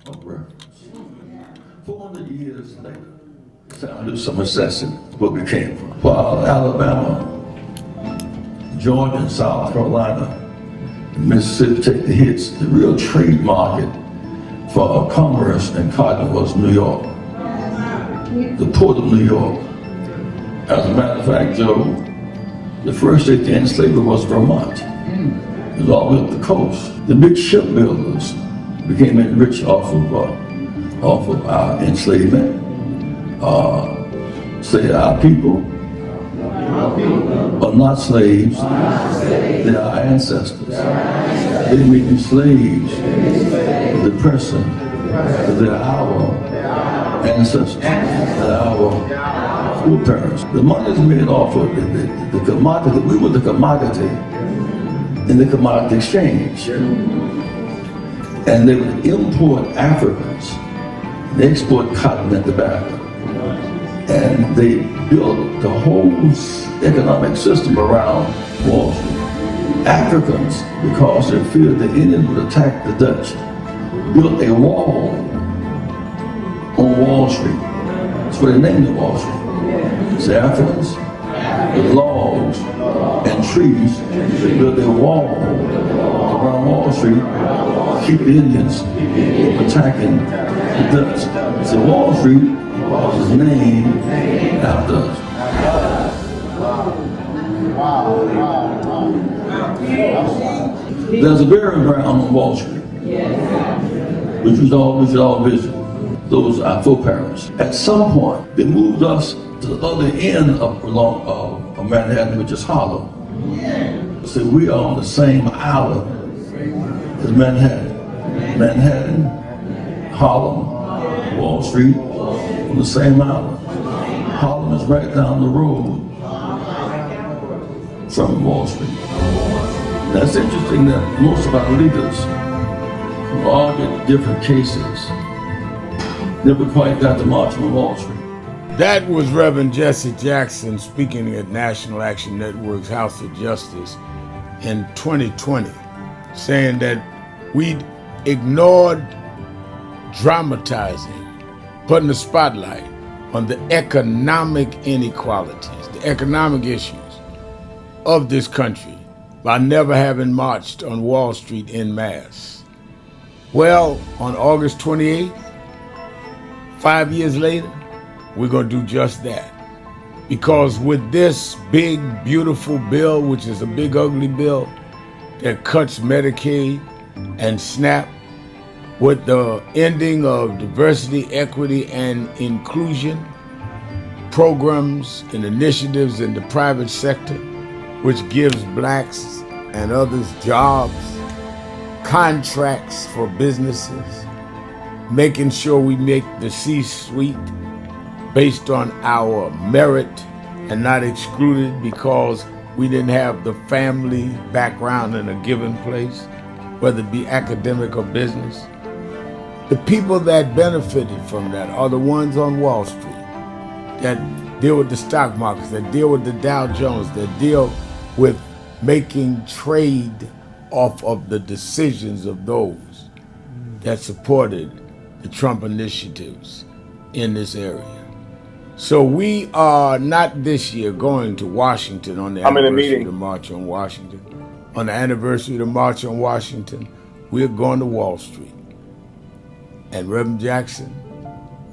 of reference. 400 years later, it's time to do some assessing where we came from. While Alabama, Georgia, and South Carolina, and Mississippi take the hits, the real trade market for commerce and cotton was New York, the port of New York. As a matter of fact, Joe, the first state to end slavery was Vermont. It was all up the coast. The big shipbuilders became rich off of our enslavement. Say our people are not slaves, they are our ancestors. They may be slaves, the person, they're our ancestors, they're our foreparents. The money is made off of the commodity. We were the commodity in the commodity exchange. And they would import Africans, they export cotton and tobacco. And they built the whole economic system around Wall Street. Africans, because they feared the Indians would attack the Dutch, built a wall on Wall Street. That's what they named it, Wall Street. It's the Africans, with logs and trees, they built a wall around Wall Street, keep the Indians from attacking the Dutch. So Wall Street was named after us. There's a burial ground on Wall Street, which we should all visit. Those are our foreparents. At some point, they moved us to the other end of Manhattan, which is Harlem. So we are on the same island as Manhattan. Manhattan, Harlem, Wall Street, on the same island. Harlem is right down the road from Wall Street. That's interesting that most of our leaders who argued different cases never quite got to march on Wall Street. That was Reverend Jesse Jackson speaking at National Action Network's House of Justice in 2020, saying that we'd ignored dramatizing, putting the spotlight on the economic inequalities, the economic issues of this country by never having marched on Wall Street en masse. Well, on August 28th, 5 years later, we're going to do just that. Because with this big, beautiful bill, which is a big, ugly bill that cuts Medicaid and SNAP, with the ending of diversity, equity, and inclusion programs and initiatives in the private sector, which gives blacks and others jobs, contracts for businesses, making sure we make the C-suite based on our merit and not excluded because we didn't have the family background in a given place, whether it be academic or business. The people that benefited from that are the ones on Wall Street that deal with the stock markets, that deal with the Dow Jones, that deal with making trade off of the decisions of those that supported the Trump initiatives in this area. So we are not this year going to Washington on the anniversary of the March on Washington. On the anniversary of the March on Washington, we're going to Wall Street. And Reverend Jackson,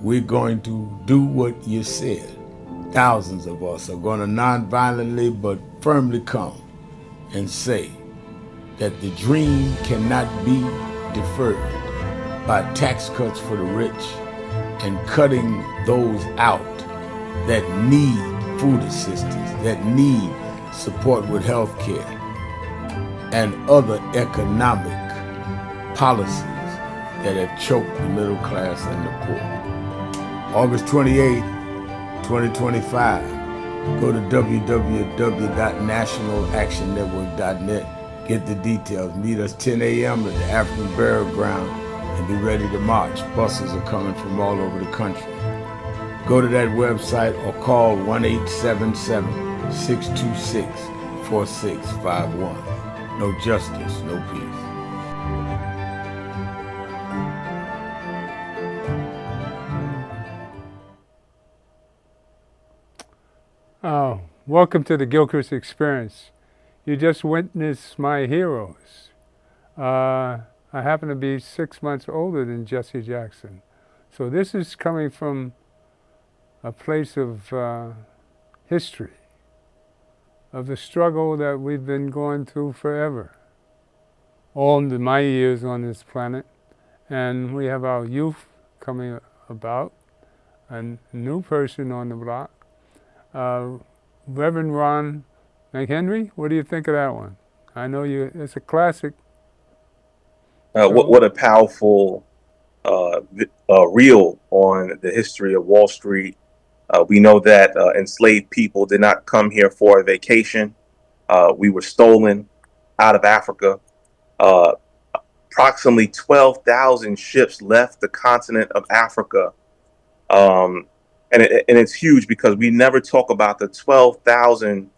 we're going to do what you said. Thousands of us are going to nonviolently but firmly come and say that the dream cannot be deferred by tax cuts for the rich and cutting those out that need food assistance, that need support with health care and other economic policies that have choked the middle class and the poor. August 28, 2025, go to www.nationalactionnetwork.net, get the details. Meet us 10 a.m. at the African Burial Ground and be ready to march. Buses are coming from all over the country. Go to that website or call 1-877-626-4651. No justice, no peace. Welcome to the Gilchrist experience. You just witnessed my heroes. I happen to be 6 months older than Jesse Jackson. So this is coming from a place of history, of the struggle that we've been going through forever, all my years on this planet. And we have our youth coming about, a new person on the block. Uh, Reverend Ron McHenry, what do you think of that one? I know it's a classic. So, What a powerful reel on the history of Wall Street. We know that enslaved people did not come here for a vacation. We were stolen out of Africa. Uh, Approximately 12,000 ships left the continent of Africa. Um, and it's huge because we never talk about the 12,000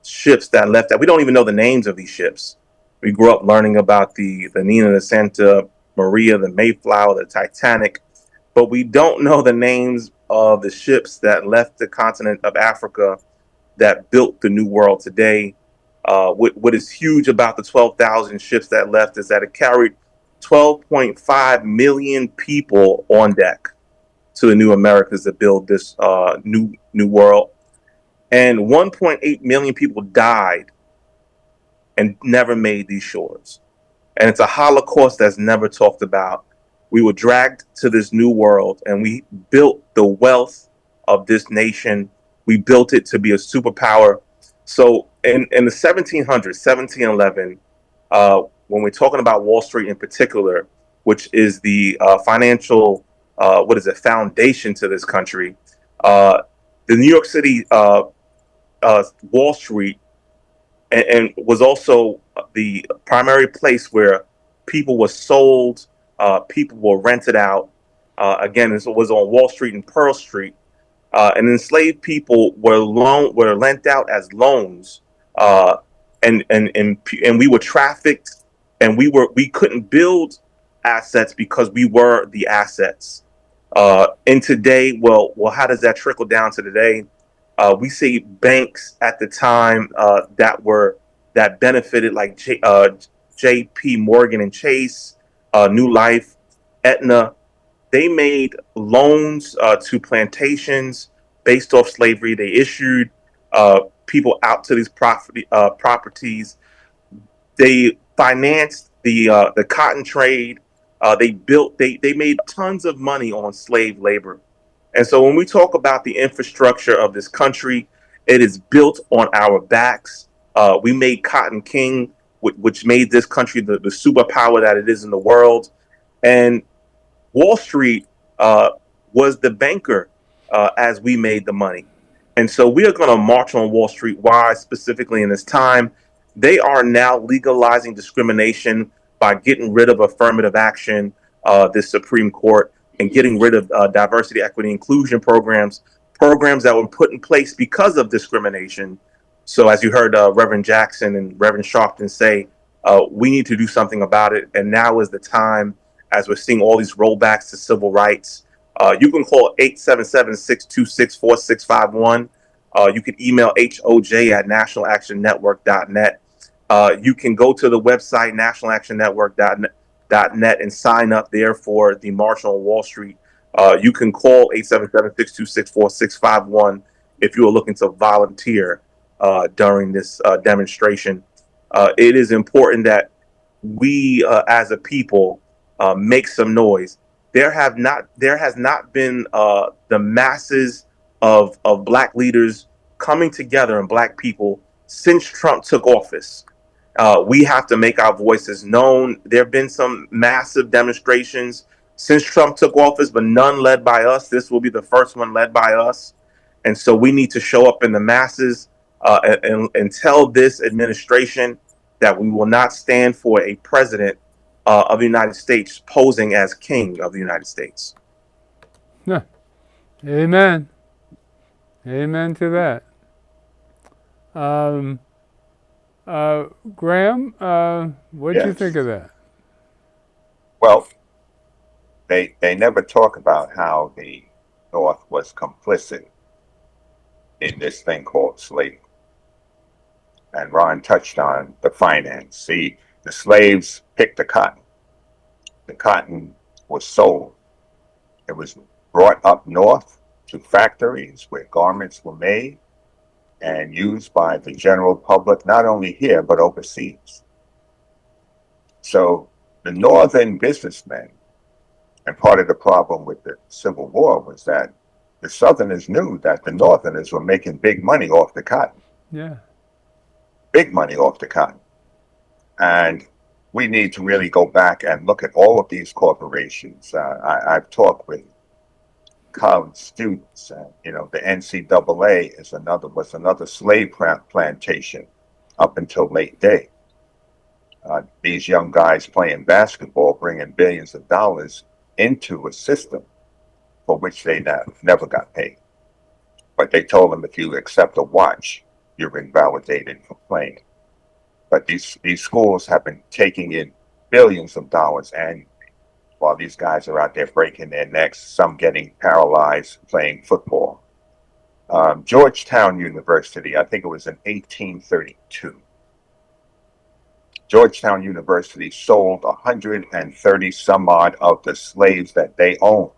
ships that left that. We don't even know the names of these ships. We grew up learning about the Nina, the Santa Maria, the Mayflower, the Titanic, but we don't know the names of the ships that left the continent of Africa that built the new world today. What is huge about the 12,000 ships that left is that it carried 12.5 million people on deck to the new Americas to build this new world. And 1.8 million people died and never made these shores. And it's a Holocaust that's never talked about. We were dragged to this new world and we built the wealth of this nation. We built it to be a superpower. So in the 1700s, 1711, when we're talking about Wall Street in particular, which is the financial, what is it, foundation to this country, the New York City Wall Street and was also the primary place where people were sold, people were rented out. Again, this was on Wall Street and Pearl Street, and enslaved people were lent out as loans, and we were trafficked, and we couldn't build assets because we were the assets. And today, well, how does that trickle down to today? We see banks at the time that benefited, like J.P. Morgan and Chase, New Life, Aetna. They made loans to plantations based off slavery. They issued people out to these properties. They financed the cotton trade. They made tons of money on slave labor. And so when we talk about the infrastructure of this country, it is built on our backs. We made Cotton King, which made this country the superpower that it is in the world. And Wall Street was the banker as we made the money. And so we are going to march on Wall Street. Why specifically in this time? They are now legalizing discrimination by getting rid of affirmative action, this Supreme Court, and getting rid of diversity, equity, inclusion programs that were put in place because of discrimination. So, as you heard Reverend Jackson and Reverend Sharpton say, we need to do something about it. And now is the time, as we're seeing all these rollbacks to civil rights. You can call 877-626-4651. You can email hoj@nationalactionnetwork.net. You can go to the website, nationalactionnetwork.net, and sign up there for the March on Wall Street. You can call 877-626-4651 if you are looking to volunteer during this demonstration. It is important that we, as a people, make some noise. There has not been the masses of black leaders coming together and black people since Trump took office. We have to make our voices known. There have been some massive demonstrations since Trump took office, but none led by us. This will be the first one led by us. And so we need to show up in the masses and tell this administration that we will not stand for a president of the United States posing as king of the United States. yeah. Amen. Amen to that. Um, Graham, what'd you think Yes. of that? Well, they never talk about how the North was complicit in this thing called slavery. And Ron touched on the finance. See, the slaves picked the cotton. The cotton was sold. It was brought up north to factories where garments were made and used by the general public, not only here, but overseas. So the northern businessmen, and part of the problem with the Civil War was that the Southerners knew that the Northerners were making big money off the cotton, Yeah. big money off the cotton. And we need to really go back and look at all of these corporations. I've talked with college students, and the NCAA was another slave plantation up until late day. These young guys playing basketball, bringing billions of dollars into a system for which they never got paid. But they told them if you accept a watch, you're invalidated for playing. But these schools have been taking in billions of dollars annually while these guys are out there breaking their necks, some getting paralyzed playing football. Georgetown University, I think it was in 1832. Georgetown University sold 130 some odd of the slaves that they owned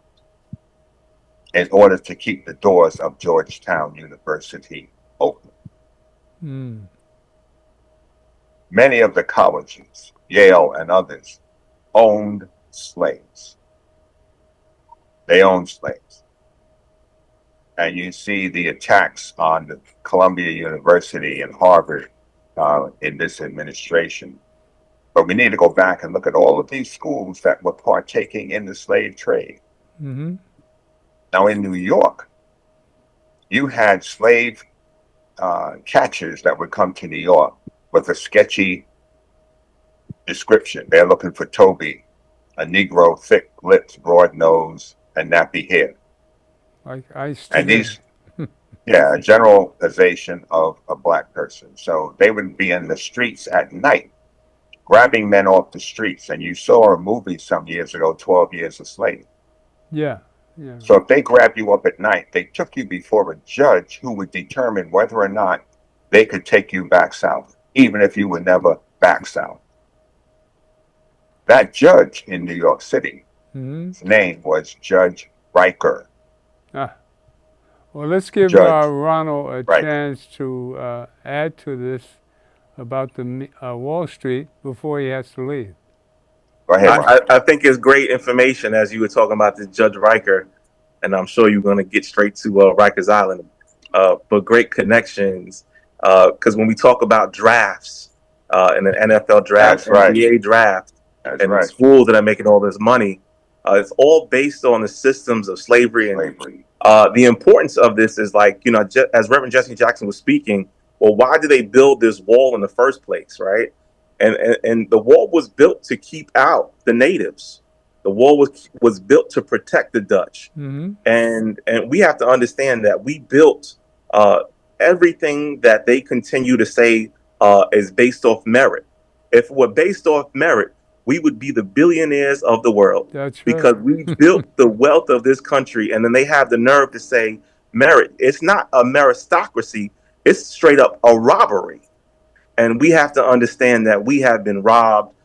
in order to keep the doors of Georgetown University open. Mm. Many of the colleges, Yale and others, owned slaves. They owned slaves. And you see the attacks on the Columbia University and Harvard in this administration. But we need to go back and look at all of these schools that were partaking in the slave trade. Mm-hmm. Now in New York, you had slave catchers that would come to New York with a sketchy description. They're looking for Toby, a Negro, thick lips, broad nose, and nappy hair. And these, yeah, a generalization of a black person. So they would be in the streets at night, grabbing men off the streets. And you saw a movie some years ago, 12 Years a Slave. Yeah. Yeah. So if they grabbed you up at night, they took you before a judge who would determine whether or not they could take you back south, even if you were never back south. That judge in New York City, his name was Judge Riker. Well, let's give Ronald a chance to add to this about the Wall Street before he has to leave. Go ahead, I think it's great information as you were talking about this Judge Riker, and I'm sure you're going to get straight to Rikers Island, but great connections. Because when we talk about drafts in the NFL draft, NBA draft, and the schools that are making all this money, it's all based on the systems of slavery. And the importance of this is as Reverend Jesse Jackson was speaking, well, why did they build this wall in the first place, right? And the wall was built to keep out the natives. The wall was built to protect the Dutch. Mm-hmm. And we have to understand that we built everything that they continue to say is based off merit. If it were based off merit, we would be the billionaires of the world. That's right. Because we built the wealth of this country, and then they have the nerve to say merit. It's not a meritocracy. It's straight up a robbery. And we have to understand that we have been robbed,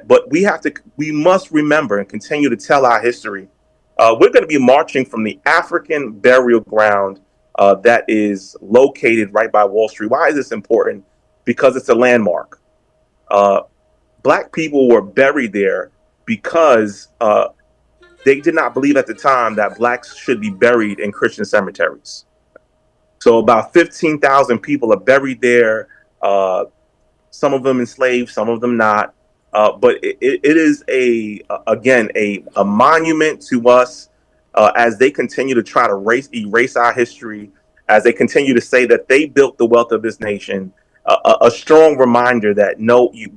but we must remember and continue to tell our history. We're going to be marching from the African burial ground that is located right by Wall Street. Why is this important? Because it's a landmark. Black people were buried there because they did not believe at the time that blacks should be buried in Christian cemeteries. So about 15,000 people are buried there. Some of them enslaved, some of them not. But it is a monument to us as they continue to try to erase our history, as they continue to say that they built the wealth of this nation. A strong reminder that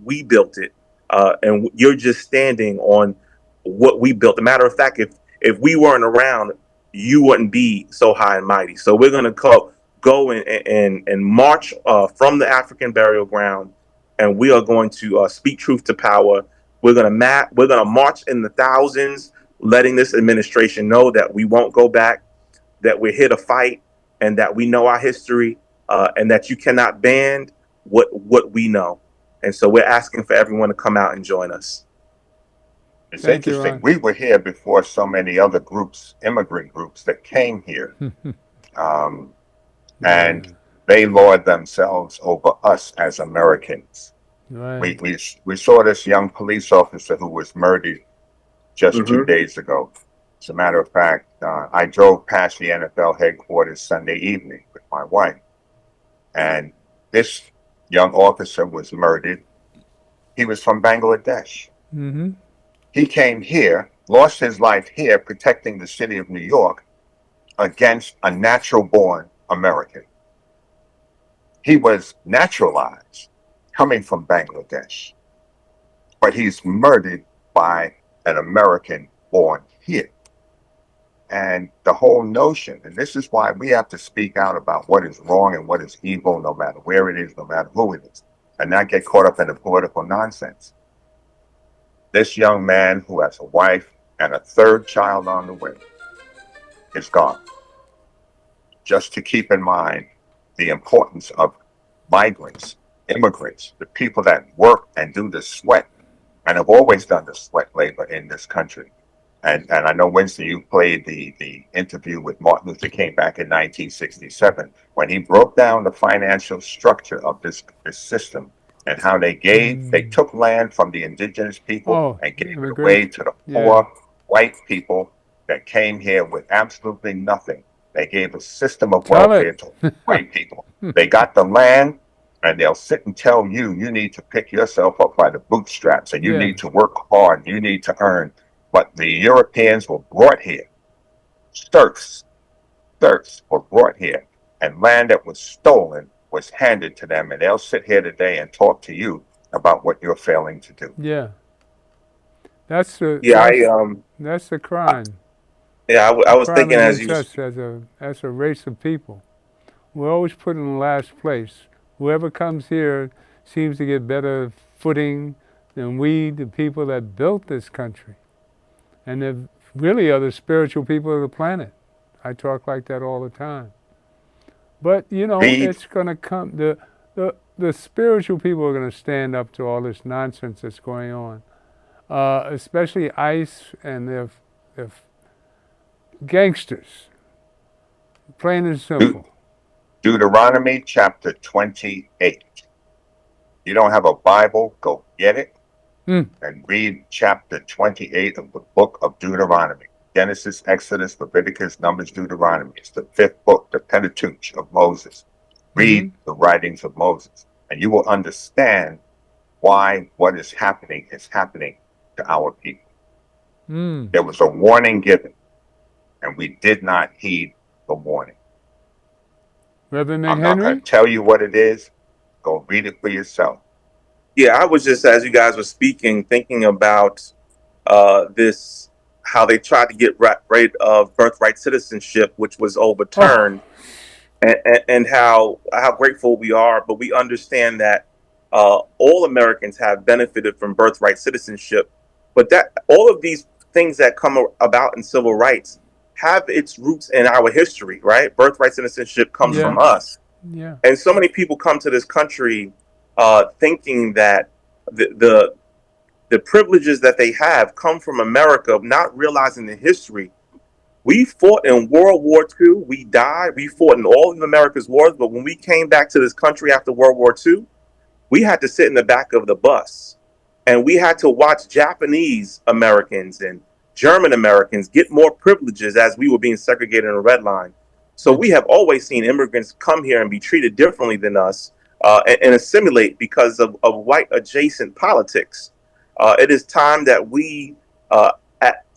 we built it, and you're just standing on what we built. As a matter of fact, if we weren't around, you wouldn't be so high and mighty. So we're going to go and march from the African burial ground, and we are going to speak truth to power. We're going to march in the thousands, letting this administration know that we won't go back, that we're here to fight, and that we know our history, and that you cannot ban what we know. And so we're asking for everyone to come out and join us. It's Thank you, interesting. Ron. We were here before so many other groups, immigrant groups that came here. And they lord themselves over us as Americans. Right. We saw this young police officer who was murdered just 2 days ago. As a matter of fact, I drove past the NFL headquarters Sunday evening with my wife, and this young officer was murdered. He was from Bangladesh. Mm-hmm. He came here, lost his life here, protecting the city of New York against a natural-born American. He was naturalized, coming from Bangladesh, but he's murdered by an American born here. And the whole notion, and this is why we have to speak out about what is wrong and what is evil, no matter where it is, no matter who it is, and not get caught up in the political nonsense. This young man who has a wife and a third child on the way is gone. Just to keep in mind the importance of migrants, immigrants, the people that work and do the sweat and have always done the sweat labor in this country. And I know, Winston, you played the interview with Martin Luther King back in 1967 when he broke down the financial structure of this system and how they took land from the indigenous people and gave it away to the poor white people that came here with absolutely nothing. They gave a system of welfare to white people. They got the land, and they'll sit and tell you, you need to pick yourself up by the bootstraps, and you need to work hard, you need to earn. But the Europeans were brought here. Serfs were brought here, and land that was stolen was handed to them, and they'll sit here today and talk to you about what you're failing to do. Yeah. That's the that's the crime. I was thinking as you us as a race of people. We're always put in the last place. Whoever comes here seems to get better footing than we, the people that built this country. And they really are the spiritual people of the planet. I talk like that all the time. But, you know, it's going to come. The spiritual people are going to stand up to all this nonsense that's going on, especially ICE and their gangsters. Plain and simple. Deuteronomy chapter 28. You don't have a Bible, go get it and read chapter 28 of the book of Deuteronomy. Genesis, Exodus, Leviticus, Numbers, Deuteronomy. It's the fifth book, the Pentateuch of Moses. Read the writings of Moses, and you will understand why what is happening to our people. There was a warning given, and we did not heed the warning. Reverend I'm not going to tell you what it is. Go read it for yourself. Yeah, I was just, as you guys were speaking, thinking about this, how they tried to get rid of birthright citizenship, which was overturned, and how grateful we are. But we understand that all Americans have benefited from birthright citizenship, but that all of these things that come about in civil rights have its roots in our history, right? Birthright citizenship comes from us. Yeah. And so many people come to this country thinking that the privileges that they have come from America, not realizing the history. We fought in World War II. We died. We fought in all of America's wars. But when we came back to this country after World War II, we had to sit in the back of the bus. And we had to watch Japanese Americans and German Americans get more privileges as we were being segregated in a red line. So we have always seen immigrants come here and be treated differently than us and assimilate because of white adjacent politics. It is time that we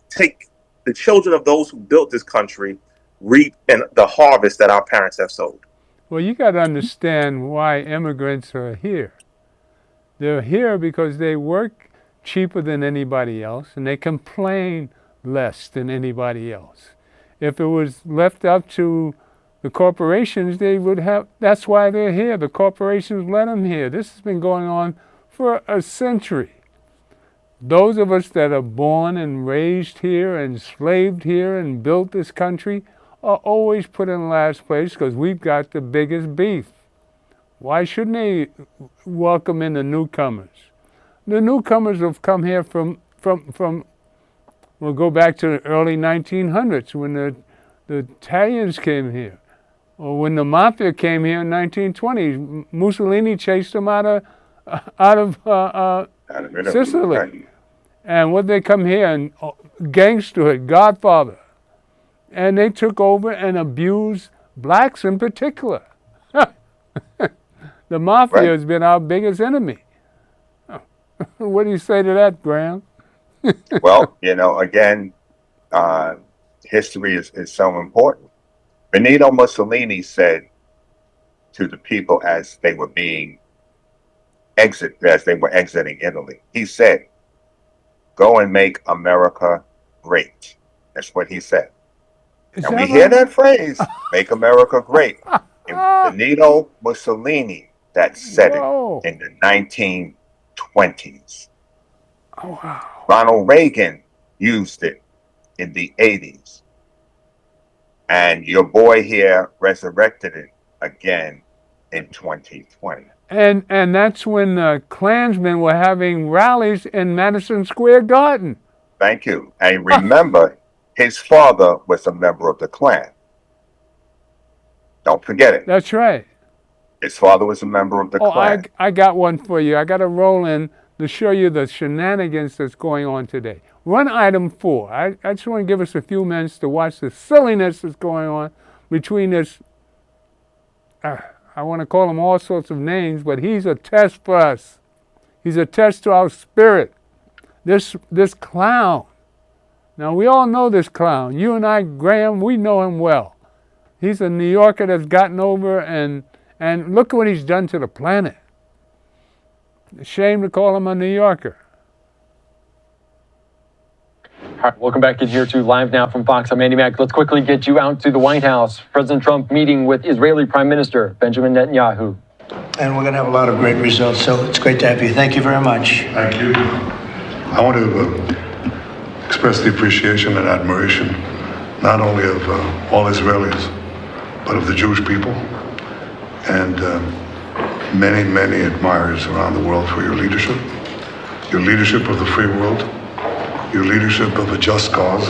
take the children of those who built this country, reap and the harvest that our parents have sowed. Well, you got to understand why immigrants are here. They're here because they work cheaper than anybody else, and they complain less than anybody else. If it was left up to the corporations, they would have, that's why they're here. The corporations let them here. This has been going on for a century. Those of us that are born and raised here, enslaved here, and built this country are always put in last place because we've got the biggest beef. Why shouldn't they welcome in the newcomers? The newcomers have come here from we'll go back to the early 1900s when the Italians came here, or when the mafia came here in 1920s. Mussolini chased them out of Sicily. Right. And what they come here and gangsterhood, Godfather, and they took over and abused blacks in particular. The mafia Right. has been our biggest enemy. What do you say to that, Graham? Well, again, history is so important. Benito Mussolini said to the people as they were exiting Italy, he said, "Go and make America great." That's what he said. Is And that we hear right? that phrase, "Make America great." It was Benito Mussolini that said Whoa. it in the 1920s. Oh, wow. Ronald Reagan used it in the 80s. And your boy here resurrected it again in 2020. And that's when the Klansmen were having rallies in Madison Square Garden. Thank you. And remember, his father was a member of the Klan. Don't forget it. That's right. His father was a member of the Klan. I got one for you. I got to roll in to show you the shenanigans that's going on today. Run item 4. I just want to give us a few minutes to watch the silliness that's going on between this, I want to call him all sorts of names, but he's a test for us. He's a test to our spirit. This clown. Now, we all know this clown. You and I, Graham, we know him well. He's a New Yorker that's gotten over, and look what he's done to the planet. A shame to call him a New Yorker. All right, welcome back in here to Live Now from Fox. I'm Andy Mack. Let's quickly get you out to the White House. President Trump meeting with Israeli Prime Minister Benjamin Netanyahu. And we're going to have a lot of great results, so it's great to have you. Thank you very much. Thank you. I want to express the appreciation and admiration not only of all Israelis, but of the Jewish people and many, many admirers around the world for your leadership of the free world, your leadership of a just cause,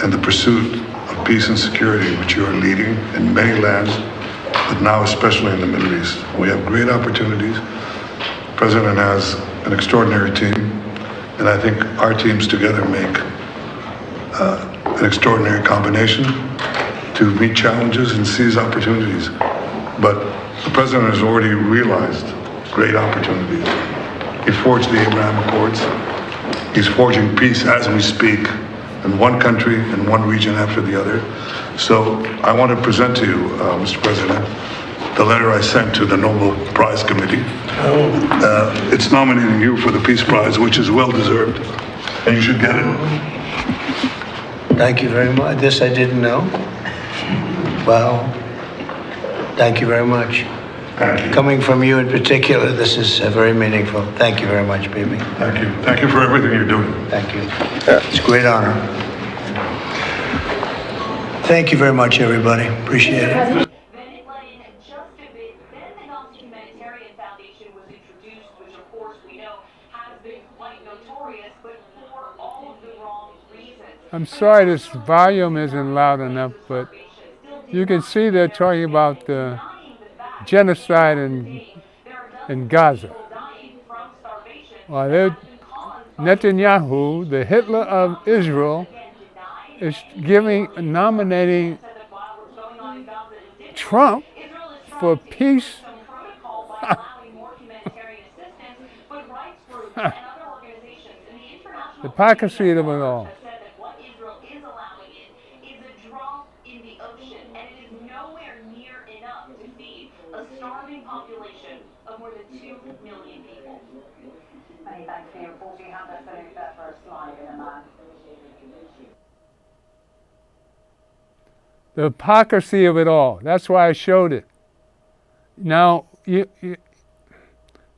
and the pursuit of peace and security, which you are leading in many lands, but now especially in the Middle East. We have great opportunities. The President has an extraordinary team, and I think our teams together make an extraordinary combination to meet challenges and seize opportunities. But the President has already realized great opportunities. He forged the Abraham Accords. He's forging peace as we speak in one country and one region after the other. So I want to present to you, Mr. President, the letter I sent to the Nobel Prize Committee. It's nominating you for the Peace Prize, which is well deserved, and you should get it. Thank you very much. This I didn't know. Wow. Thank you very much. Thank you. Coming from you in particular, this is very meaningful. Thank you very much, baby. Thank you. Thank you for everything you're doing. Thank you. It's a great honor. Thank you very much, everybody. Appreciate it. Then it led in just a bit. Then the House Humanitarian Foundation was introduced, which of course we know has been quite notorious, but for all of the wrong reasons. I'm sorry this volume isn't loud enough, but you can see they're talking about the genocide in Gaza. Well, Netanyahu, the Hitler of Israel, is nominating Trump for peace. The hypocrisy of it all. Population of more than 2 million people. Many thanks for your report. You have that first slide in a moment. The hypocrisy of it all. That's why I showed it. Now,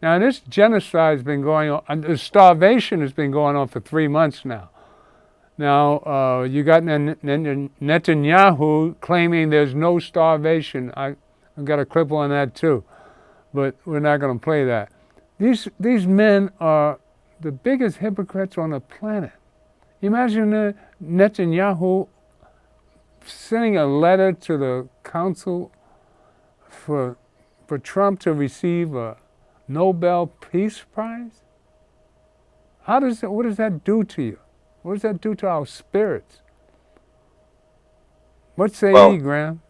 now this genocide has been going on, the starvation has been going on for 3 months now. Now, you got Netanyahu claiming there's no starvation. I've got a clip on that too, but we're not going to play that. These men are the biggest hypocrites on the planet. Imagine Netanyahu sending a letter to the council for Trump to receive a Nobel Peace Prize. What does that do to you? What does that do to our spirits? What say Well, ye, Graham?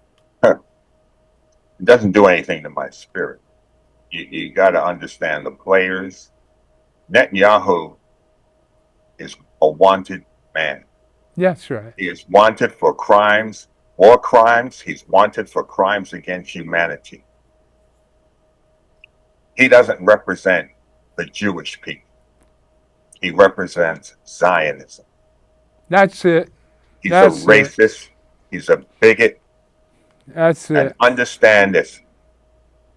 it doesn't do anything to my spirit. You got to understand the players. Netanyahu is a wanted man. That's right. He is wanted for crimes, war crimes. He's wanted for crimes against humanity. He doesn't represent the Jewish people. He represents Zionism. That's it. He's That's a racist. He's a bigot. That's it. And understand this.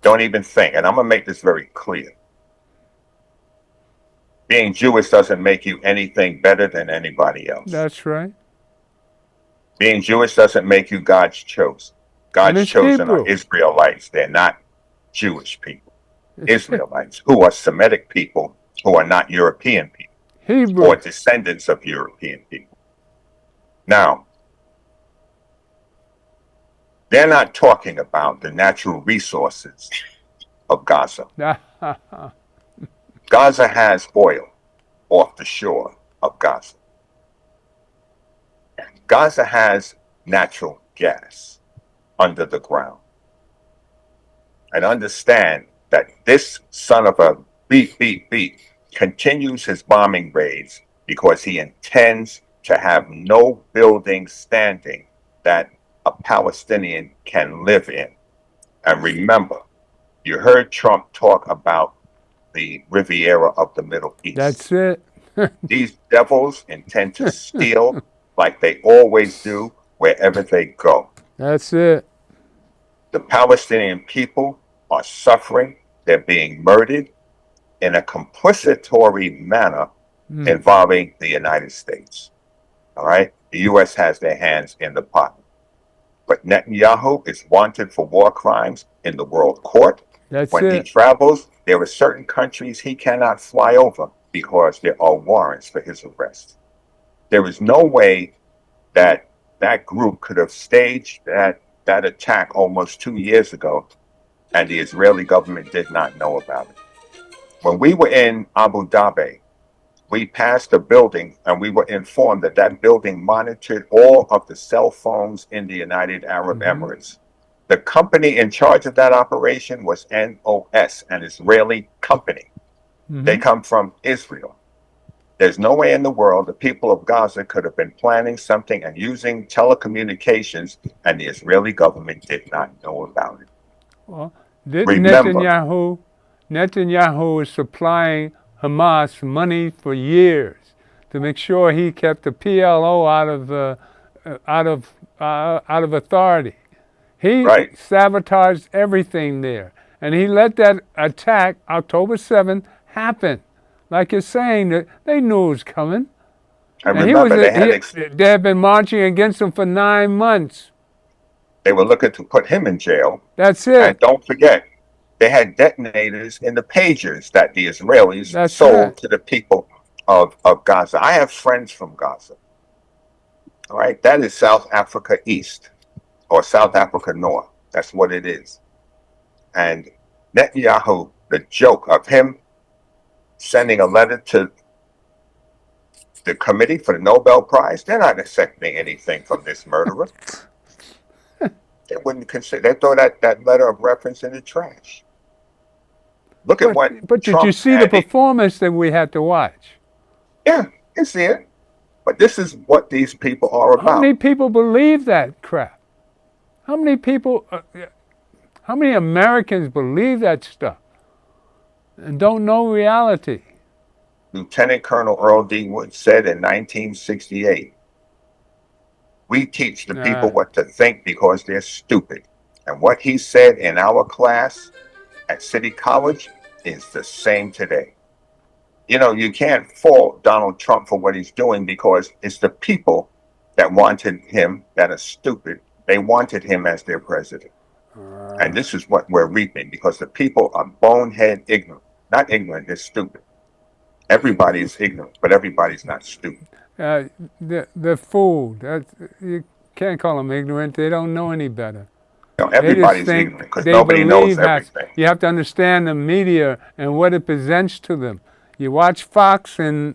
Don't even think. And I'm going to make this very clear. Being Jewish doesn't make you anything better than anybody else. That's right. Being Jewish doesn't make you God's chosen. God's chosen are Israelites. They're not Jewish people. Israelites, who are Semitic people, who are not European people, Hebrew, or descendants of European people. Now, they're not talking about the natural resources of Gaza. Gaza has oil off the shore of Gaza. Gaza has natural gas under the ground. And understand that this son of a beep, beep, beep continues his bombing raids because he intends to have no building standing that a Palestinian can live in. And remember, you heard Trump talk about the Riviera of the Middle East. That's it. These devils intend to steal like they always do wherever they go. That's it. The Palestinian people are suffering. They're being murdered in a complicitory manner involving the United States. All right? The U.S. has their hands in the pot. But Netanyahu is wanted for war crimes in the world court. When he travels, there are certain countries he cannot fly over because there are warrants for his arrest. There is no way that that group could have staged that attack almost 2 years ago, and the Israeli government did not know about it. When we were in Abu Dhabi, we passed a building and we were informed that that building monitored all of the cell phones in the United Arab Emirates. The company in charge of that operation was NOS, an Israeli company. They come from Israel. There's no way in the world the people of Gaza could have been planning something and using telecommunications, and the Israeli government did not know about it. Well, Netanyahu is supplying Hamas money for years to make sure he kept the PLO out of authority. He sabotaged everything there, and he let that attack October 7th happen. Like you're saying, that they knew it was coming. And remember, they had been marching against him for 9 months. They were looking to put him in jail. That's it. And don't forget, they had detonators in the pagers that the Israelis sold to the people of Gaza. I have friends from Gaza. All right, that is South Africa East or South Africa North. That's what it is. And Netanyahu, the joke of him sending a letter to the committee for the Nobel Prize, they're not accepting anything from this murderer. They wouldn't consider. They throw that letter of reference in the trash. Look at what. But did you see the performance that we had to watch? Yeah, you see it. But this is what these people are about. How many people believe that crap? How many people? How many Americans believe that stuff and don't know reality? Lieutenant Colonel Earl D. Wood said in 1968, "We teach the people what to think because they're stupid." And what he said in our class at City College is the same today. you know, you can't fault Donald Trump for what he's doing because it's the people that wanted him that are stupid. They wanted him as their president. And this is what we're reaping because the people are bonehead ignorant. Not ignorant, they're stupid. Everybody is ignorant, but everybody's not stupid. They're fooled. You can't call them ignorant. They don't know any better. No, They just everybody's think ignorant because they nobody knows believe has. everything. You have to understand the media and what it presents to them. You watch Fox and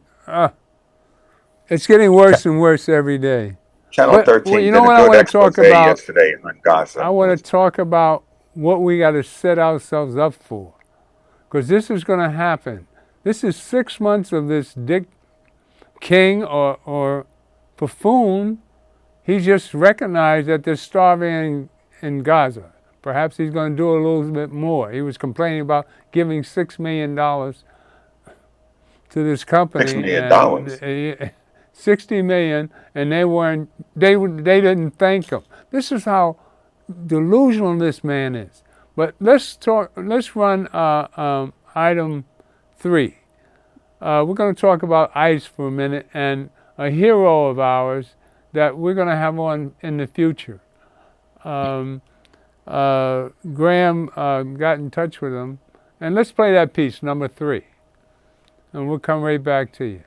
it's getting worse and worse every day. Channel 13 you know did what a I good want to talk expose about? yesterday on Gaza. I want to talk about what we got to set ourselves up for, because this is going to happen. This is 6 months of this Dick King or buffoon. He just recognized that they're starving in Gaza. Perhaps he's going to do a little bit more. He was complaining about giving $6 million to this company. $6 million. And, 60 million, and they didn't thank him. This is how delusional this man is. But let's run item 3. We're going to talk about ICE for a minute, and a hero of ours that we're going to have on in the future. Graham got in touch with him, and let's play that piece, number 3, and we'll come right back to you.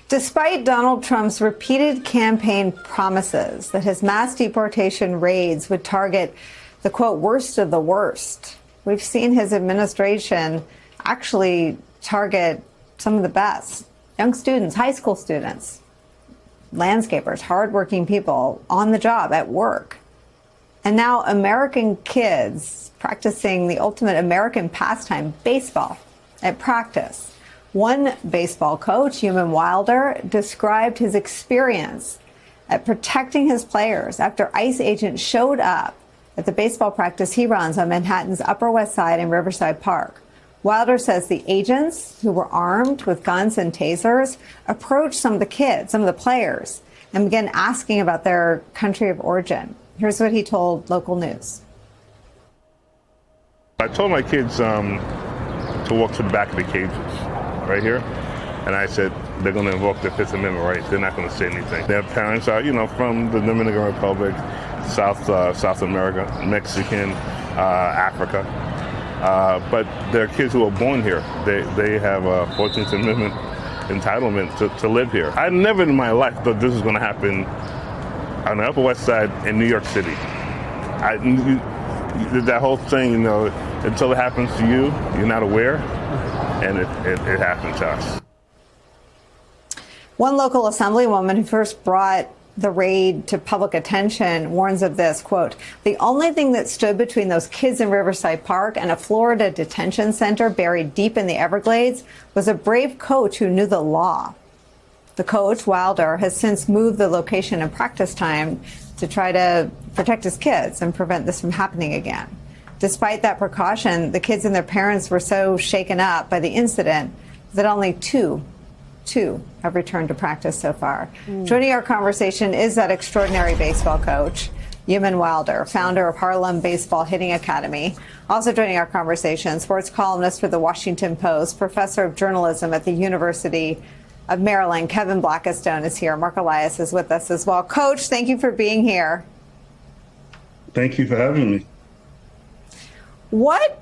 Despite Donald Trump's repeated campaign promises that his mass deportation raids would target the, quote, worst of the worst, we've seen his administration actually target some of the best. Young students, high school students, landscapers, hardworking people on the job, at work. And now American kids practicing the ultimate American pastime, baseball, at practice. One baseball coach, Human Wilder, described his experience at protecting his players after ICE agents showed up at the baseball practice he runs on Manhattan's Upper West Side and Riverside Park. Wilder says the agents, who were armed with guns and tasers, approached some of the kids, some of the players, and began asking about their country of origin. Here's what he told local news. I told my kids to walk to the back of the cages. Right here, and I said they're going to invoke the Fifth Amendment rights. They're not going to say anything. Their parents are, you know, from the Dominican Republic, South America, Mexican, Africa, but they're kids who are born here. They have a 14th Amendment entitlement to live here. I never in my life thought this was going to happen on the Upper West Side in New York City. That whole thing, you know, until it happens to you, you're not aware. And it happened to us. One local assemblywoman who first brought the raid to public attention warns of this, quote, the only thing that stood between those kids in Riverside Park and a Florida detention center buried deep in the Everglades was a brave coach who knew the law. The coach, Wilder, has since moved the location and practice time to try to protect his kids and prevent this from happening again. Despite that precaution, the kids and their parents were so shaken up by the incident that only two have returned to practice so far. Joining our conversation is that extraordinary baseball coach, Human Wilder, founder of Harlem Baseball Hitting Academy. Also joining our conversation, sports columnist for the Washington Post, professor of journalism at the University of Maryland, Kevin Blackistone is here. Mark Elias is with us as well. Coach, thank you for being here. Thank you for having me. I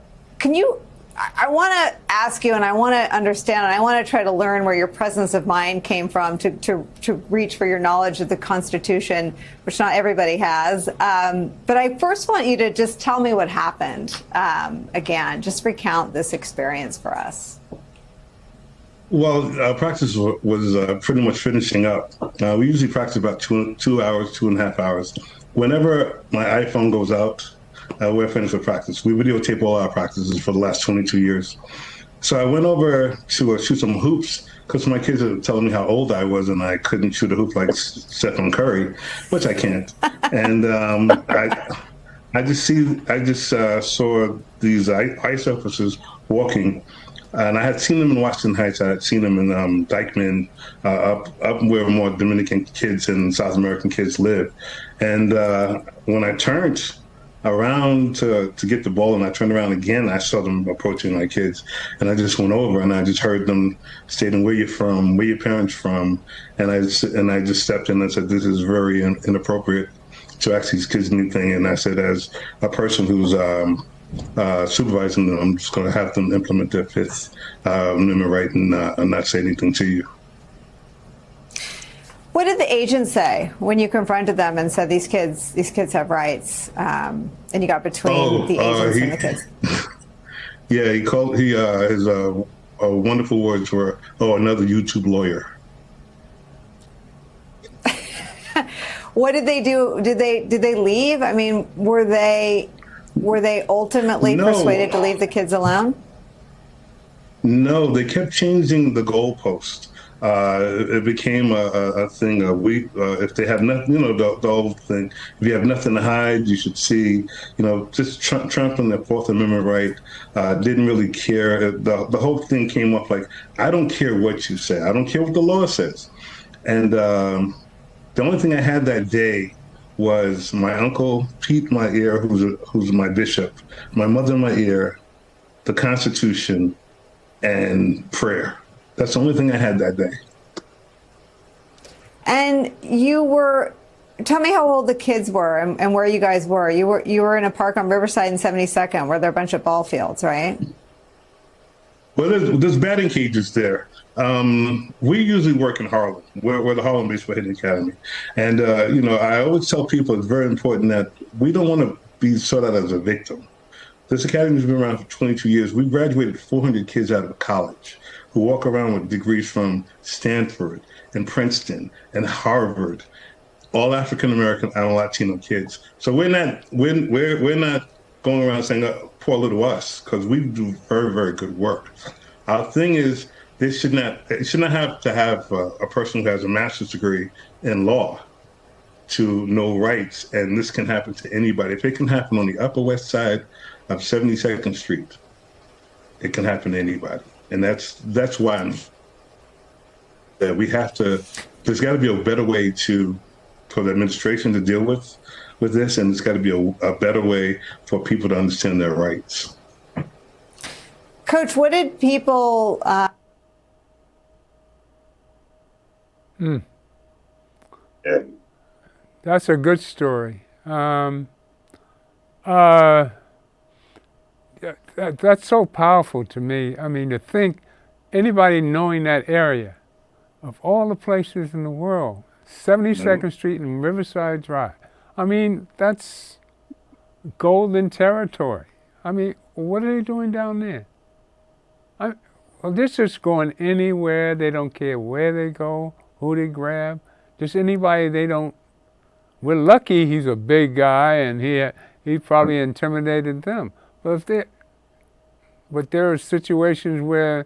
want to ask you, and I want to understand, and I want to try to learn where your presence of mind came from to reach for your knowledge of the Constitution, which not everybody has. But I first want you to just tell me what happened again. Just recount this experience for us. Well, practice was pretty much finishing up. We usually practice about 2 hours, 2.5 hours. Whenever my iPhone goes out, we're finished with practice. We videotape all our practices for the last 22 years. So I went over to shoot some hoops because my kids were telling me how old I was and I couldn't shoot a hoop like Stephen Curry, which I can't. And I just saw these ICE officers walking. And I had seen them in Washington Heights. I had seen them in Dykeman, up where more Dominican kids and South American kids live. And when I turned, around to get the ball, and I turned around again. I saw them approaching my kids, and I just went over and I just heard them stating, "Where you from? Where your parents from?" And I just stepped in and said, "This is very inappropriate to ask these kids anything." And I said, as a person who's supervising them, I'm just going to have them implement their Fifth Amendment right and not say anything to you. What did the agent say when you confronted them and said these kids have rights, and you got between the agents and the kids? Yeah, his wonderful words were, "Oh, another YouTube lawyer." What did they do? Did they leave? I mean, were they ultimately persuaded to leave the kids alone? No, they kept changing the goalpost. It became a thing. If they have nothing, the old thing. If you have nothing to hide, you should see. Just trampling the Fourth Amendment right. Didn't really care. The whole thing came up like, I don't care what you say. I don't care what the law says. And the only thing I had that day was my uncle Pete in my ear, who's my bishop, my mother in my ear, the Constitution, and prayer. That's the only thing I had that day. And tell me how old the kids were and where you guys were. You were in a park on Riverside and 72nd where there are a bunch of ball fields, right? Well, there's batting cages there. We usually work in Harlem. We're the Harlem Baseball Hitting Academy. And, I always tell people it's very important that we don't want to be sought out as a victim. This academy's been around for 22 years. We graduated 400 kids out of college who walk around with degrees from Stanford and Princeton and Harvard, all African American and Latino kids. So we're not going around saying, poor little us, because we do very, very good work. Our thing is, it should not have to have a person who has a master's degree in law to know rights, and this can happen to anybody. If it can happen on the Upper West Side of 72nd Street, it can happen to anybody. And that's why there's got to be a better way for the administration to deal with this, and there's got to be a better way for people to understand their rights. Coach, what did people... That's a good story. That's so powerful to me. I mean, to think anybody knowing that area, of all the places in the world, 72nd Street and Riverside Drive. I mean, that's golden territory. I mean, what are they doing down there? Well, they're just going anywhere. They don't care where they go, who they grab. Just anybody they don't. We're lucky he's a big guy and he probably intimidated them. But there are situations where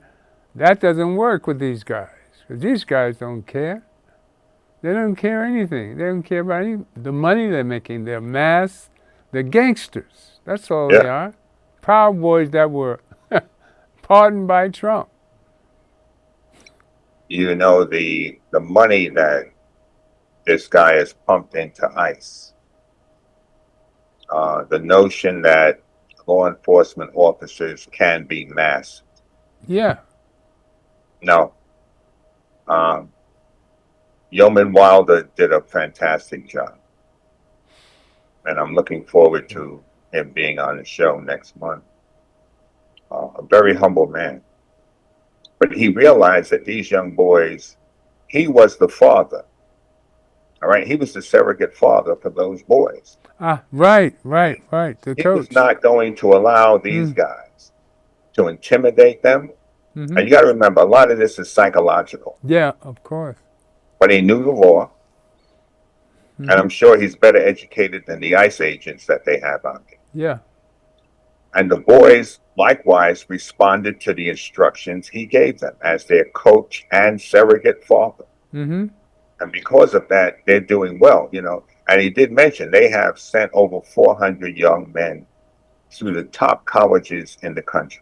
that doesn't work with these guys. Because these guys don't care. They don't care anything. They don't care about the money they're making. They're masked. They're gangsters. That's all they are. Proud Boys that were pardoned by Trump. The money that this guy has pumped into ICE, the notion that law enforcement officers can be masked. Yeah. No. Yeoman Wilder did a fantastic job. And I'm looking forward to him being on the show next month. A very humble man. But he realized that these young boys, he was the father. All right, he was the surrogate father for those boys. Right. The he coach was not going to allow these guys to intimidate them. And you got to remember, a lot of this is psychological. Yeah, of course. But he knew the law, and I'm sure he's better educated than the ICE agents that they have out there. Yeah. And the boys, likewise, responded to the instructions he gave them as their coach and surrogate father. And because of that, they're doing well, And he did mention they have sent over 400 young men through the top colleges in the country.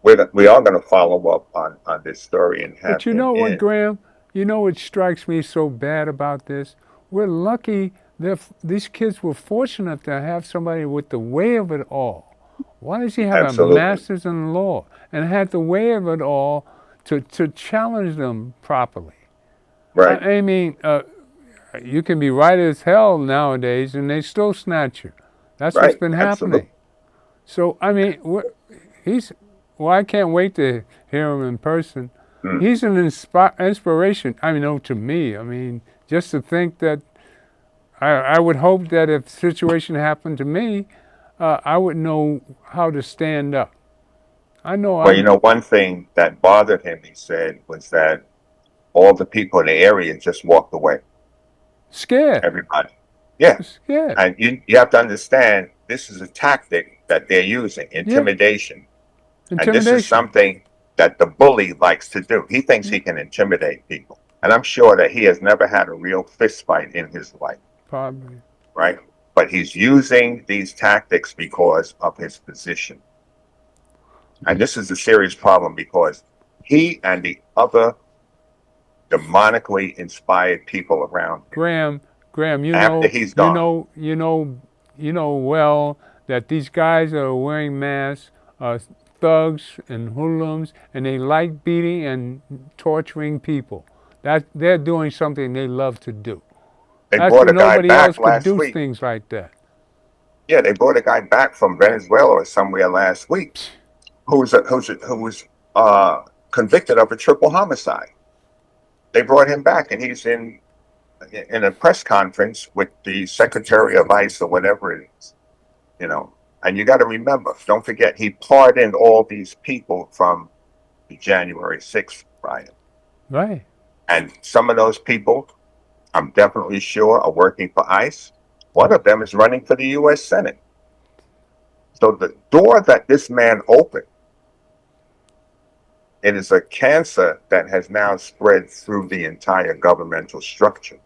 We are going to follow up on this story and have. But you know what, Graham? You know what strikes me so bad about this? We're lucky these kids were fortunate to have somebody with the way of it all. Why does he have a Absolutely. master's in law and had the way of it all to challenge them properly? Right. I mean, you can be right as hell nowadays and they still snatch you. That's what's Right. been Absolutely. happening. So, I mean, I can't wait to hear him in person. Mm. He's an inspiration, I mean, to me. I mean, just to think that I would hope that if a situation happened to me, I would know how to stand up. I know Well, one thing that bothered him, he said, was that all the people in the area just walked away. Scared. Everybody. Yeah. Scared. And you have to understand, this is a tactic that they're using, intimidation. And this is something that the bully likes to do. He thinks he can intimidate people. And I'm sure that he has never had a real fist fight in his life. Probably. Right? But he's using these tactics because of his position. And this is a serious problem because he and the other demonically inspired people around him. Graham, after he's gone. you know well that these guys that are wearing masks are thugs and hoodlums, and they like beating and torturing people. That they're doing something they love to do. They brought a guy nobody back else could last do week. things like that. Yeah, they brought a guy back from Venezuela or somewhere last week who was convicted of a triple homicide. They brought him back, and he's in a press conference with the Secretary of ICE or whatever it is, And you got to remember, don't forget, he pardoned all these people from the January 6th riot. Right. And some of those people, I'm definitely sure, are working for ICE. One of them is running for the U.S. Senate. So the door that this man opened, it is a cancer that has now spread through the entire governmental structure.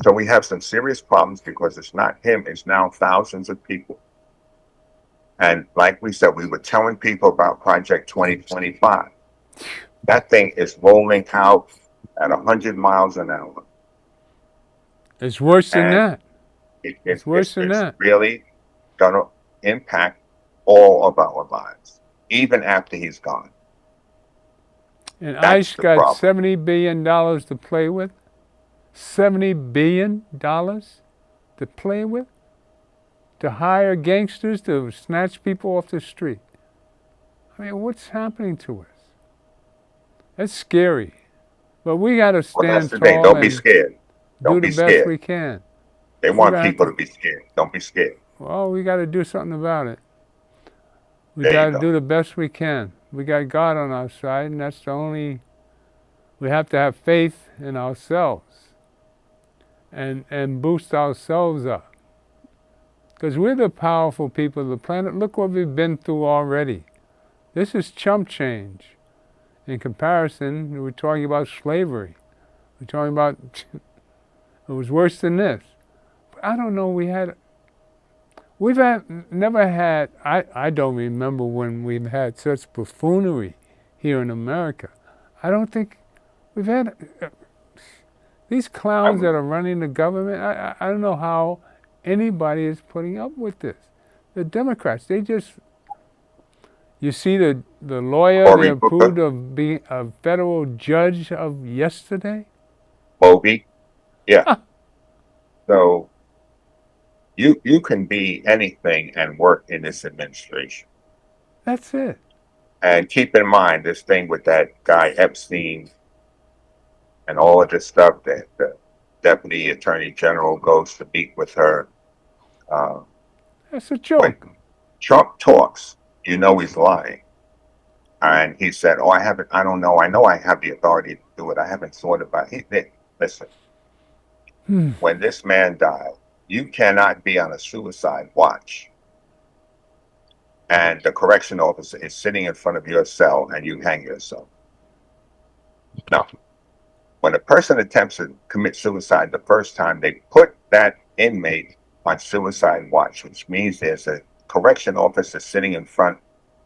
So we have some serious problems because it's not him, it's now thousands of people. And like we said, we were telling people about Project 2025. That thing is rolling out at 100 miles an hour. It's worse than that. It's worse than that. It's really going to impact all of our lives, even after he's gone. And ICE got $70 billion to play with. $70 billion to play with? To hire gangsters to snatch people off the street. I mean, what's happening to us? That's scary. But we got to stand tall. Don't be scared. Do the best we can. They want people to be scared. Don't be scared. Well, we got to do something about it. We got to do the best we can. We got God on our side, and that's the only. We have to have faith in ourselves and boost ourselves up. Because we're the powerful people of the planet. Look what we've been through already. This is chump change. In comparison, we're talking about slavery. We're talking about, it was worse than this. But I don't know, never had, I don't remember when we've had such buffoonery here in America. I don't think we've had, these clowns that are running the government, I don't know how anybody is putting up with this. The Democrats, they just, you see the lawyer they approved of being a federal judge of yesterday? Bobby. Yeah. So you can be anything and work in this administration. That's it. And keep in mind this thing with that guy Epstein and all of this stuff that the Deputy Attorney General goes to meet with her. That's a joke. When Trump talks, you know he's lying. And he said, I don't know. I know I have the authority to do it. I haven't thought about it. Listen, when this man died, you cannot be on a suicide watch and the correction officer is sitting in front of your cell and you hang yourself. No. When a person attempts to commit suicide the first time, they put that inmate on suicide watch, which means there's a correction officer sitting in front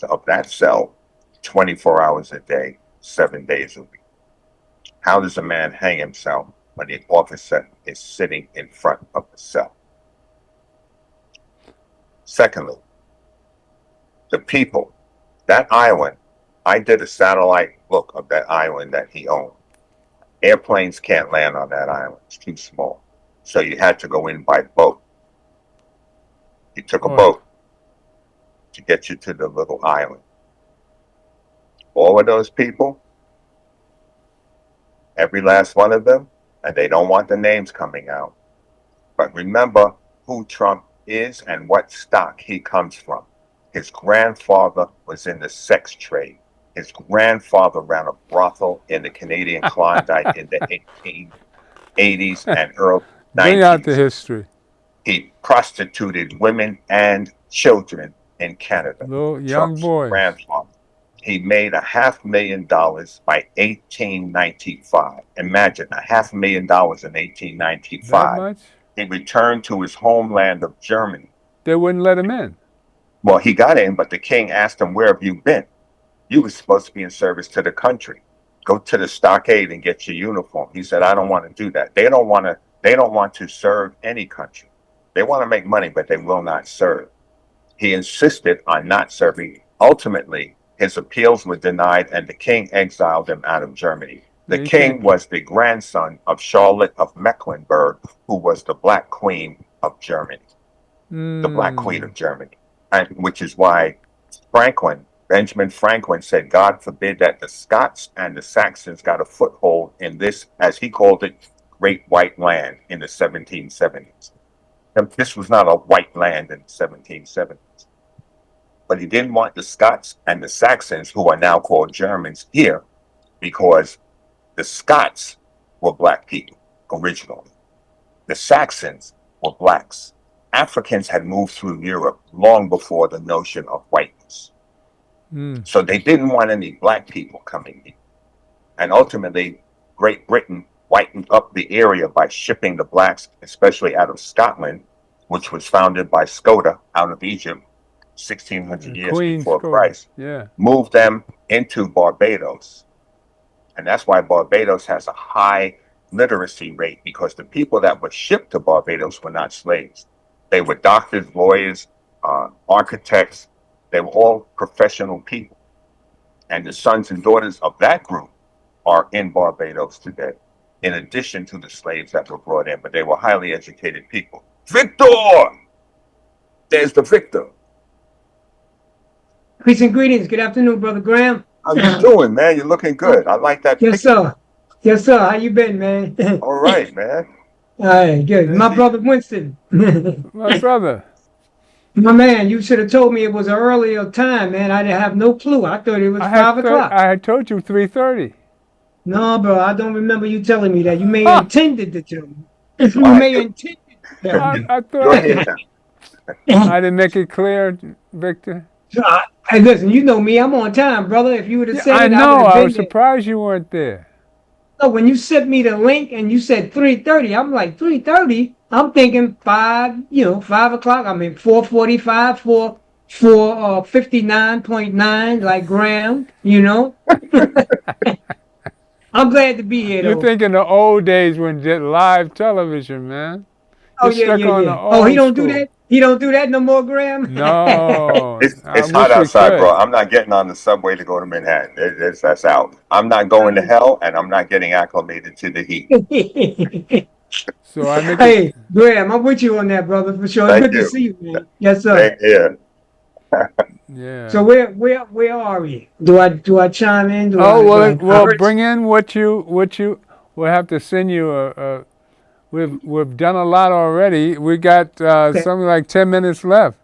of that cell 24 hours a day, 7 days a week. How does a man hang himself when the officer is sitting in front of the cell. Secondly, the people, that island, I did a satellite look of that island that he owned. Airplanes can't land on that island, it's too small. So you had to go in by boat. He took a boat to get you to the little island. All of those people, every last one of them, and they don't want the names coming out. But remember who Trump is and what stock he comes from. His grandfather was in the sex trade. His grandfather ran a brothel in the Canadian Klondike in the 1880s and early 90s. Bring out the history. He prostituted women and children in Canada. Little young Trump's boys. grandfather. He made $500,000 by 1895. Imagine $500,000 in 1895. That much? He returned to his homeland of Germany. They wouldn't let him in. Well, he got in, but the king asked him, "Where have you been? You were supposed to be in service to the country. Go to the stockade and get your uniform." He said, "I don't want to do that." They don't want to serve any country. They want to make money, but they will not serve. He insisted on not serving. Ultimately, his appeals were denied, and the king exiled him out of Germany. The king was the grandson of Charlotte of Mecklenburg, who was the Black Queen of Germany. The Black Queen of Germany. And which is why Benjamin Franklin said, God forbid that the Scots and the Saxons got a foothold in this, as he called it, Great White Land in the 1770s. And this was not a white land in the 1770s. But he didn't want the Scots and the Saxons, who are now called Germans, here, because the Scots were black people originally. The Saxons were blacks. Africans had moved through Europe long before the notion of whiteness. So they didn't want any black people coming in. And ultimately, Great Britain whitened up the area by shipping the blacks, especially out of Scotland, which was founded by Scotta out of Egypt, 1600 years before Christ, moved them into Barbados. And that's why Barbados has a high literacy rate, because the people that were shipped to Barbados were not slaves. They were doctors, lawyers, architects. They were all professional people. And the sons and daughters of that group are in Barbados today, in addition to the slaves that were brought in, but they were highly educated people. Victor! There's the Victor. Peace and greetings. Good afternoon, Brother Graham. How you doing, man? You're looking good. I like that picture. Yes, sir. Yes, sir. How you been, man? All right, man. All right, good. My brother Winston. My brother. My man, you should have told me it was an earlier time, man. I didn't have no clue. I thought it was 5 o'clock. I had told you 3:30. No, bro, I don't remember you telling me that. You may have intended to tell me. You may have intended to tell me. I thought I didn't make it clear, Victor. Hey, listen, you know me. I'm on time, brother. If you would have said I it, know. I was been surprised you weren't there. So when you sent me the link and you said 3:30, I'm like 3:30. I'm thinking 5 o'clock. I mean 4:45, 59.9, like Graham. You know. I'm glad to be here. You're thinking the old days when did live television, man. Oh yeah. Oh, he don't do that. He don't do that no more, Graham. No. It's hot outside, bro. I'm not getting on the subway to go to Manhattan. That's out. I'm not going to hell, and I'm not getting acclimated to the heat. So I make Hey, Graham, I'm with you on that, brother, for sure. Good to see you, man. Yes, sir. Yeah. So where are we? Do I chime in? Bring in what you. We'll have to send you We've done a lot already. We got something like 10 minutes left.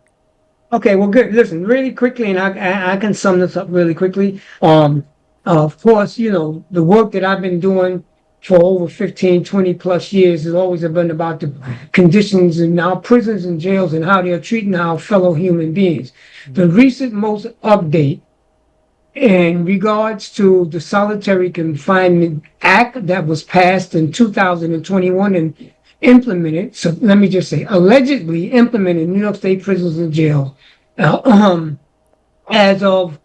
Okay, well, good. Listen, really quickly, and I can sum this up really quickly. Of course, you know, the work that I've been doing for over 15, 20 plus years has always been about the conditions in our prisons and jails and how they're treating our fellow human beings. The recent most update in regards to the Solitary Confinement Act that was passed in 2021 and implemented, so let me just say, allegedly implemented in New York State prisons and jails as of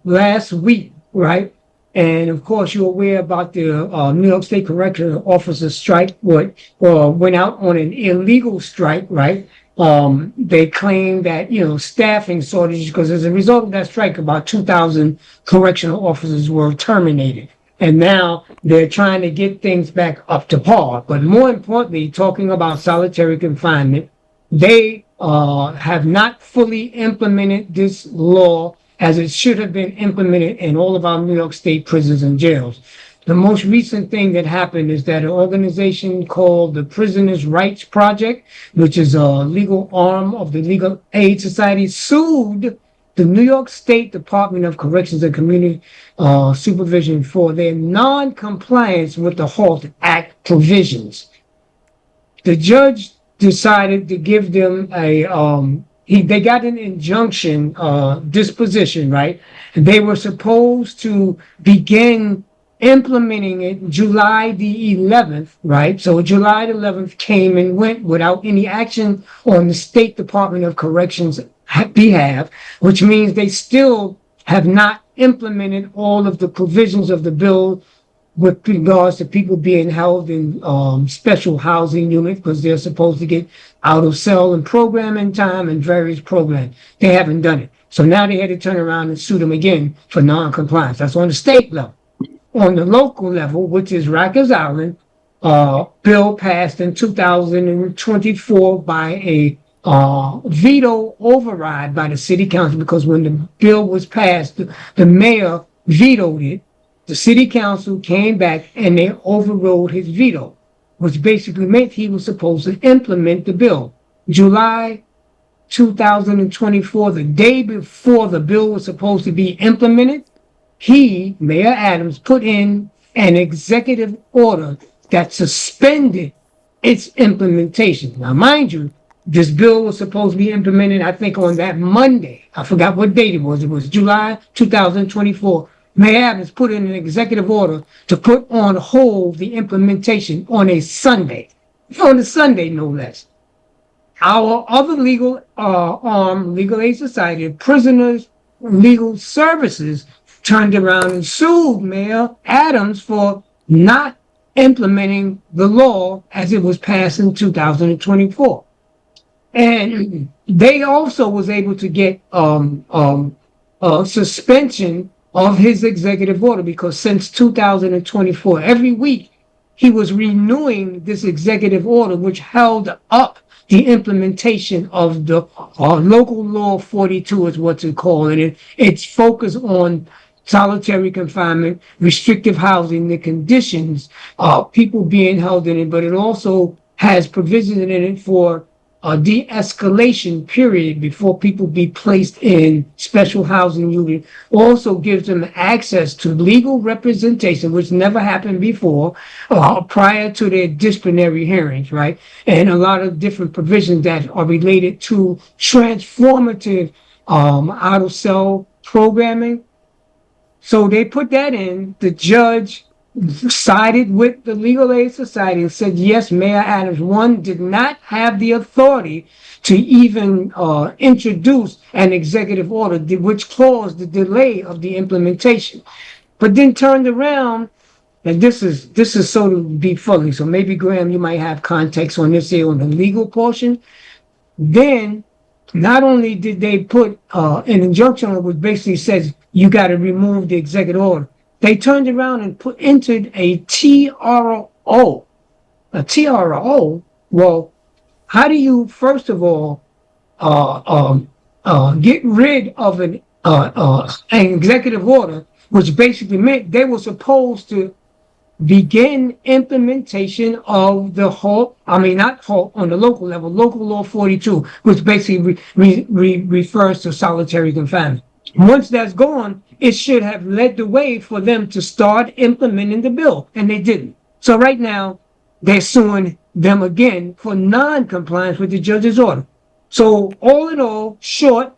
last week, right? And of course, you're aware about the New York State Correctional Officers strike, what went out on an illegal strike, right? They claim that, staffing shortages, because as a result of that strike, about 2,000 correctional officers were terminated. And now they're trying to get things back up to par. But more importantly, talking about solitary confinement, they have not fully implemented this law as it should have been implemented in all of our New York State prisons and jails. The most recent thing that happened is that an organization called the Prisoners' Rights Project, which is a legal arm of the Legal Aid Society, sued the New York State Department of Corrections and Community Supervision for their non-compliance with the HALT Act provisions. The judge decided to give them they got an injunction disposition, right? They were supposed to begin implementing it July the 11th, right? So July the 11th came and went without any action on the State Department of Corrections behalf, which means they still have not implemented all of the provisions of the bill with regards to people being held in special housing units, because they're supposed to get out of cell and programming time and various programs. They haven't done it. So now they had to turn around and sue them again for non-compliance. That's on the state level. On the local level, which is Rikers Island, bill passed in 2024 by a veto override by the city council, because when the bill was passed, the mayor vetoed it. The city council came back and they overrode his veto, which basically meant he was supposed to implement the bill. July 2024, the day before the bill was supposed to be implemented, Mayor Adams, put in an executive order that suspended its implementation. Now, mind you, this bill was supposed to be implemented, I think, on that Monday. I forgot what date it was. It was July 2024. Mayor Adams put in an executive order to put on hold the implementation on a Sunday. On a Sunday, no less. Our other legal arm, Legal Aid Society, Prisoners Legal Services, turned around and sued Mayor Adams for not implementing the law as it was passed in 2024. And they also was able to get suspension of his executive order, because since 2024, every week he was renewing this executive order, which held up the implementation of the local law 42 is what's it called. And it's focused on solitary confinement, restrictive housing, the conditions, people being held in it, but it also has provisions in it for a de-escalation period before people be placed in special housing unit. Also gives them access to legal representation, which never happened before, prior to their disciplinary hearings, right? And a lot of different provisions that are related to transformative out of cell programming. So they put that in. The judge sided with the Legal Aid Society and said, yes, Mayor Adams, one, did not have the authority to even introduce an executive order, which caused the delay of the implementation. But then turned around, and this is so to be funny, so maybe, Graham, you might have context on this here on the legal portion. Then, not only did they put an injunction on which basically says you got to remove the executive order, they turned around and entered a TRO. A TRO? Well, how do you, first of all, get rid of an executive order, which basically meant they were supposed to begin implementation of the HALT, not HALT, on the local level, local law 42, which basically refers to solitary confinement. Once that's gone, it should have led the way for them to start implementing the bill, and they didn't. So right now, they're suing them again for non-compliance with the judge's order. So all in all, short,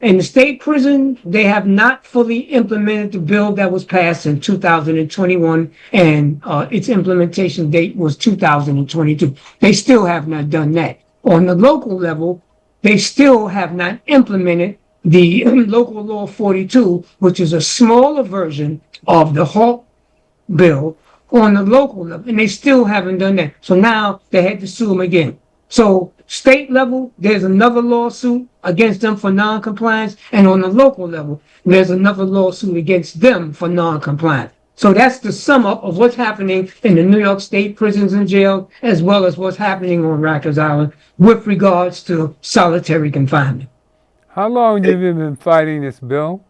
in the state prison, they have not fully implemented the bill that was passed in 2021, and its implementation date was 2022. They still have not done that. On the local level, they still have not implemented the local law 42, which is a smaller version of the Hawk bill on the local level, and they still haven't done that. So now they had to sue them again. So state level, there's another lawsuit against them for non-compliance, and on the local level, there's another lawsuit against them for non-compliance. So that's the sum up of what's happening in the New York State prisons and jails, as well as what's happening on Rikers Island with regards to solitary confinement. How long have you been fighting this bill?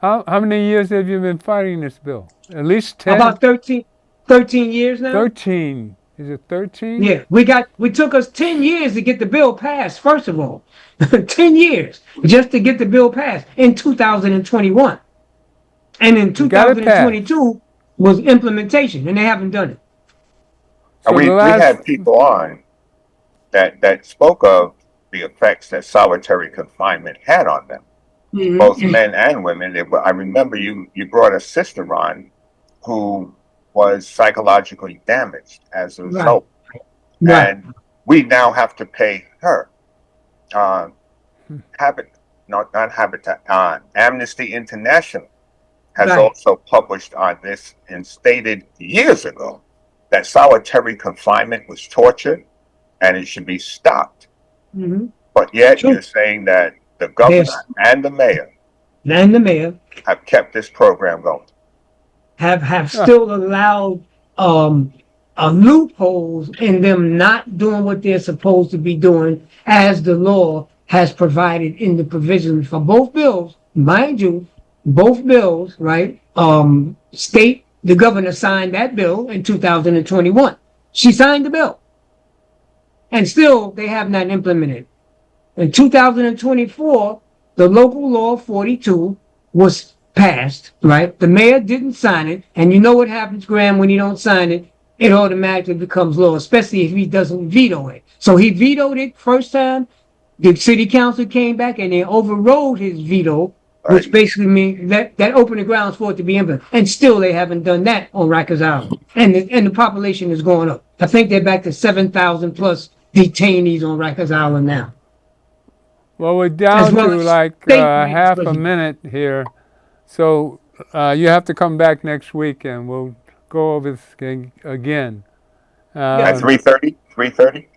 How many years have you been fighting this bill? At least 10? About 13 years now. 13. Is it 13? Yeah, we took us 10 years to get the bill passed, first of all. 10 years just to get the bill passed in 2021. And in 2022 was implementation, and they haven't done it. So we had people on that spoke of the effects that solitary confinement had on them, both men and women. I remember you brought a sister on who was psychologically damaged as a result. Right. And we now have to pay her. Amnesty International has also published on this and stated years ago that solitary confinement was torture and it should be stopped. But yet you're saying that the governor and the mayor have kept this program going. Have still allowed loopholes in them not doing what they're supposed to be doing, as the law has provided in the provisions for both bills. Mind you, both bills, right? The governor signed that bill in 2021. She signed the bill. And still they have not implemented. In 2024, the local law 42 was passed, right? The mayor didn't sign it, and you know what happens, Graham, when you don't sign it, it automatically becomes law, especially if he doesn't veto it. So he vetoed it first time. The city council came back and they overrode his veto, which basically means that opened the grounds for it to be implemented. And still they haven't done that on Rikers Island. And the population is going up. I think they're back to 7,000 plus detainees on Rikers Island now. Well, we're down to like half a minute here. So you have to come back next week and we'll go over this again. At 3:30? 3:30?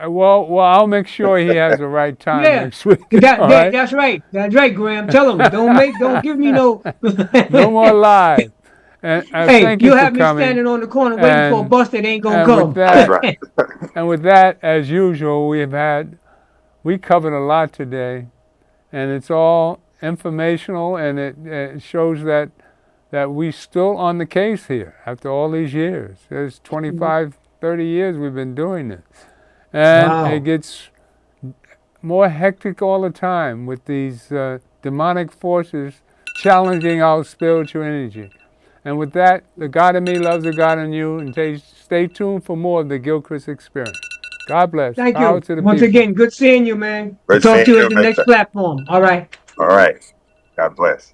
Well, I'll make sure he has the right time next week. That's right. That's right, Graham. Tell him. Don't give me no no more lies. And hey, thank you for have me coming. standing on the corner waiting for a bus that ain't gonna come. And with that, as usual, we covered a lot today, and it's all informational, and it shows that we still on the case here after all these years. There's 25, 30 years we've been doing this. And it gets more hectic all the time with these demonic forces challenging our spiritual energy. And with that, the God in me loves the God in you, and stay tuned for more of the Gilchrist Experience. God bless. Thank Power you. to the Once people. again, good seeing you, man. Good Talk to you seeing at the you, next Mr. platform. All right. All right. God bless.